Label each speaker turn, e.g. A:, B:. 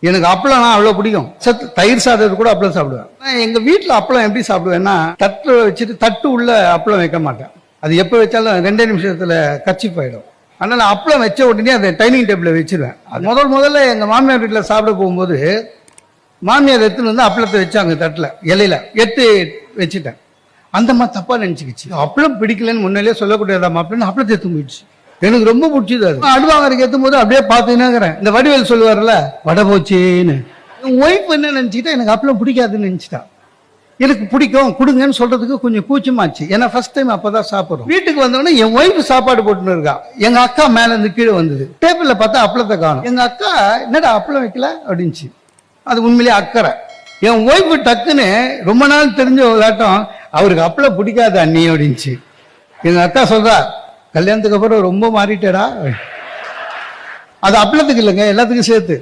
A: எனக்கு அப்பளம்னா அவ்வளோ பிடிக்கும். தயிர் சாதத்தை கூட அப்பளம் சாப்பிடுவேன். நான் எங்கள் வீட்டில் அப்பளம் எப்படி சாப்பிடுவேன்னா, தட்டு வச்சுட்டு தட்டு உள்ள அப்பளம் வைக்க மாட்டேன். அது எப்போ வச்சாலும் 2 நிமிஷத்தில் கச்சிப்பாயிடும். அதனால் நான் அப்பளம் வச்ச உடனே அதை டைனிங் டேபிளில் வச்சிருவேன். அது முதல்ல எங்கள் மாமியார் வீட்டில் சாப்பிட போகும்போது மாமியார் எடுத்துன்னு வந்து அப்பளத்தை வச்சாங்க தட்டில் இலையில எடுத்து வச்சுட்டேன். அந்த மாதிரி தப்பாக நினச்சிக்கிச்சு. அப்பளம் பிடிக்கலன்னு முன்னாலே சொல்லக்கூடாதா மாப்பிள்ளன்னு அப்பளத்தை எடுத்து போயிடுச்சு. எனக்கு ரொம்ப பிடிச்சது. அது அடுவாங்கறதுக்கு ஏற்றும் போது அப்படியே பார்த்துக்கினேங்கிறேன். இந்த வடிவேல் சொல்லுவார்ல, வடை போச்சேன்னு. என் ஒய்ஃப் என்ன நினச்சிக்கிட்டா, எனக்கு அப்பளம் பிடிக்காதுன்னு நினச்சிட்டா. எனக்கு பிடிக்கும் கொடுங்கன்னு சொல்றதுக்கு கொஞ்சம் கூச்சமாச்சு. ஏன்னா ஃபர்ஸ்ட் டைம் அப்பதான் சாப்பிட்றோம். வீட்டுக்கு வந்தோடனே என் ஒய்ஃப் சாப்பாடு போட்டுன்னு இருக்கா. எங்க அக்கா மேல இருந்து கீழே வந்தது. டேபிள்ல பார்த்தா அப்பளத்தை காணும். எங்க அக்கா என்னடா அப்பளம் வைக்கல அப்படின்ச்சு. அது உண்மையிலேயே அக்கறை. என் ஒய்ஃப் டக்குன்னு ரொம்ப நாள் தெரிஞ்ச விளையாட்டம், அவருக்கு அப்பளம் பிடிக்காது அண்ணி அப்படின்ச்சு. எங்க அக்கா சொல்றா, கல்யாணத்துக்கு அப்புறம் ரொம்ப மாறிட்டேடா. அது அப்பளத்துக்கு இல்லைங்க, எல்லாத்துக்கும் சேர்த்து.